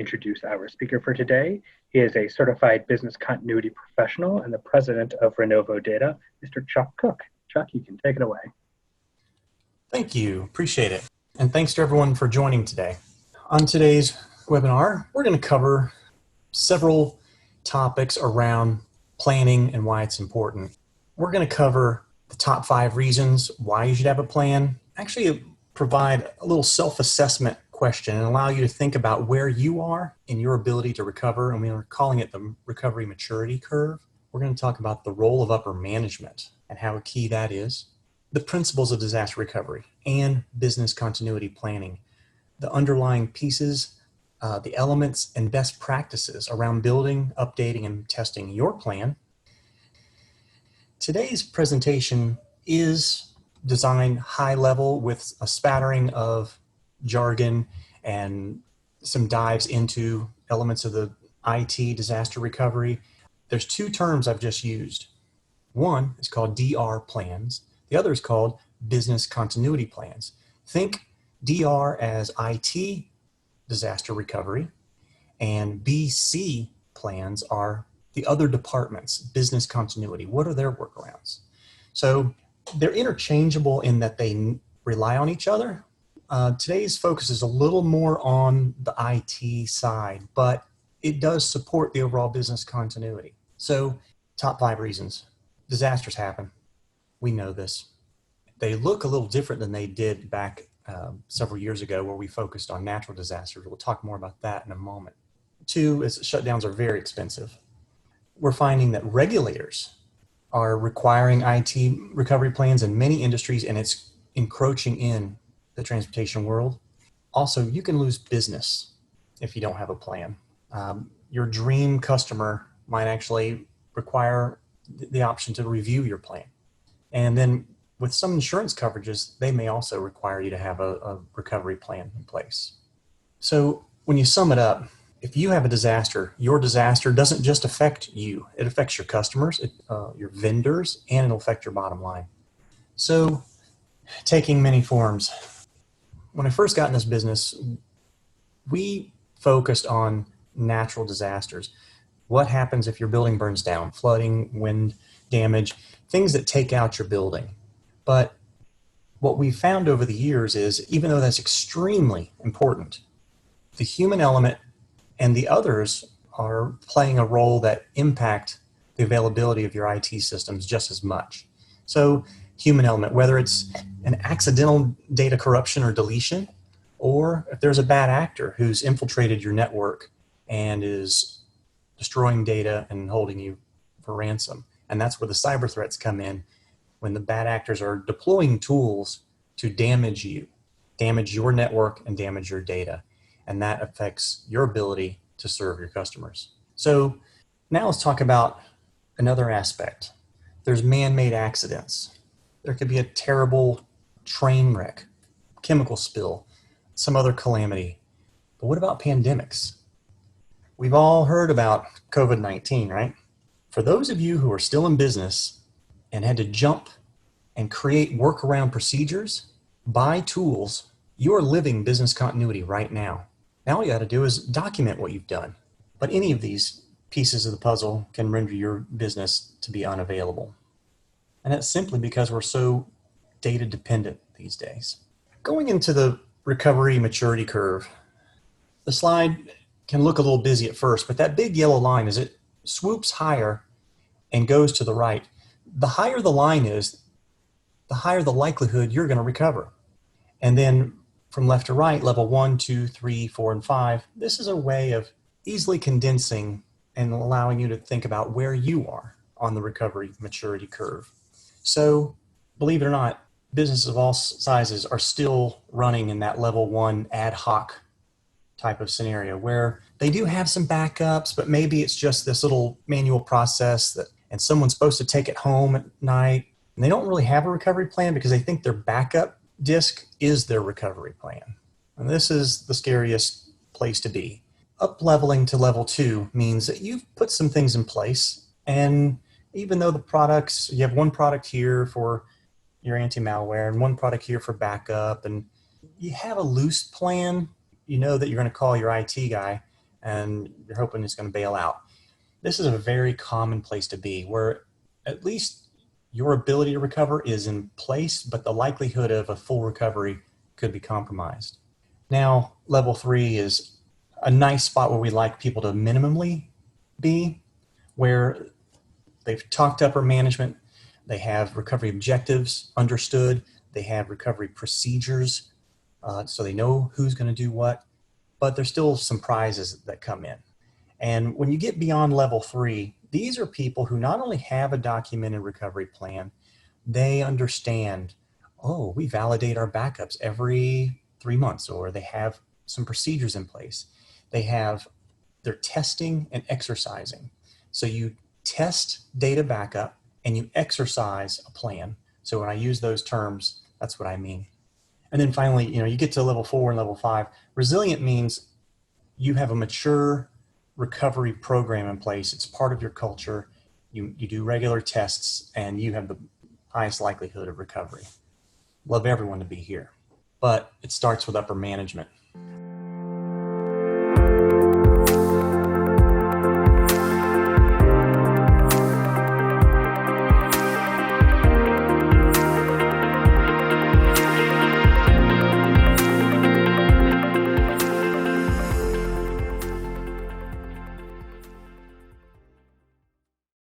introduce our speaker for today. He is a certified business continuity professional and the president of RenovoData, Mr. Chuck Cook. Chuck, you can take it away. Thank you. Appreciate it. And thanks to everyone for joining today. On today's webinar, we're going to cover several topics around planning and why it's important. We're going to cover the top 5 reasons why you should have a plan, actually provide a little self-assessment question and allow you to think about where you are in your ability to recover, and we're calling it the recovery maturity curve. We're going to talk about the role of upper management and how key that is, the principles of disaster recovery and business continuity planning, the underlying pieces, the elements and best practices around building, updating, and testing your plan. Today's presentation is designed high level with a spattering of jargon and some dives into elements of the IT disaster recovery. There's 2 terms I've just used. One is called DR plans. The other is called business continuity plans. Think DR as IT disaster recovery, and BC plans are the other departments, business continuity. What are their workarounds? So they're interchangeable in that they rely on each other. Today's focus is a little more on the IT side, but it does support the overall business continuity. So top 5 reasons. Disasters happen. We know this. They look a little different than they did back several years ago where we focused on natural disasters. We'll talk more about that in a moment. 2 is shutdowns are very expensive. We're finding that regulators are requiring IT recovery plans in many industries, and it's encroaching in the transportation world. Also, you can lose business if you don't have a plan. Your dream customer might actually require the option to review your plan. And then with some insurance coverages, they may also require you to have a recovery plan in place. So when you sum it up, if you have a disaster, your disaster doesn't just affect you. It affects your customers, your vendors, and it'll affect your bottom line. So taking many forms. When I first got in this business, we focused on natural disasters. What happens if your building burns down? Flooding, wind damage, things that take out your building. But what we found over the years is, even though that's extremely important, the human element and the others are playing a role that impact the availability of your IT systems just as much. So human element, whether it's an accidental data corruption or deletion, or if there's a bad actor who's infiltrated your network and is destroying data and holding you for ransom. And that's where the cyber threats come in, when the bad actors are deploying tools to damage you, damage your network and damage your data. And that affects your ability to serve your customers. So now let's talk about another aspect. There's man-made accidents. There could be a terrible train wreck, chemical spill, some other calamity. But what about pandemics? We've all heard about COVID-19, right? For those of you who are still in business and had to jump and create workaround procedures, buy tools, you are living business continuity right now. Now all you got to do is document what you've done. But any of these pieces of the puzzle can render your business to be unavailable. And that's simply because we're so data dependent these days. Going into the recovery maturity curve, the slide can look a little busy at first, but that big yellow line, as it swoops higher and goes to the right, the higher the line is, the higher the likelihood you're going to recover. And then from left to right, level 1, 2, 3, 4, and 5, this is a way of easily condensing and allowing you to think about where you are on the recovery maturity curve. So believe it or not, businesses of all sizes are still running in that level 1 ad hoc type of scenario where they do have some backups, but maybe it's just this little manual process and someone's supposed to take it home at night, and they don't really have a recovery plan because they think their backup disk is their recovery plan. And this is the scariest place to be. Up leveling to level 2 means that you've put some things in place, and even though the products, you have one product here for your anti-malware and one product here for backup, and you have a loose plan, you know that you're going to call your IT guy, and you're hoping it's going to bail out. This is a very common place to be, where at least your ability to recover is in place, but the likelihood of a full recovery could be compromised. Now, level 3 is a nice spot where we like people to minimally be, where they've talked to upper management, they have recovery objectives understood, they have recovery procedures, so they know who's going to do what, but there's still some prizes that come in. And when you get beyond level 3, these are people who not only have a documented recovery plan, they understand, oh, we validate our backups every 3 months, or they have some procedures in place. They're testing and exercising. So you test data backup and you exercise a plan. So when I use those terms, that's what I mean. And then finally, you get to level 4 and level 5. Resilient means you have a mature recovery program in place. It's part of your culture. You do regular tests, and you have the highest likelihood of recovery. Love everyone to be here. But it starts with upper management.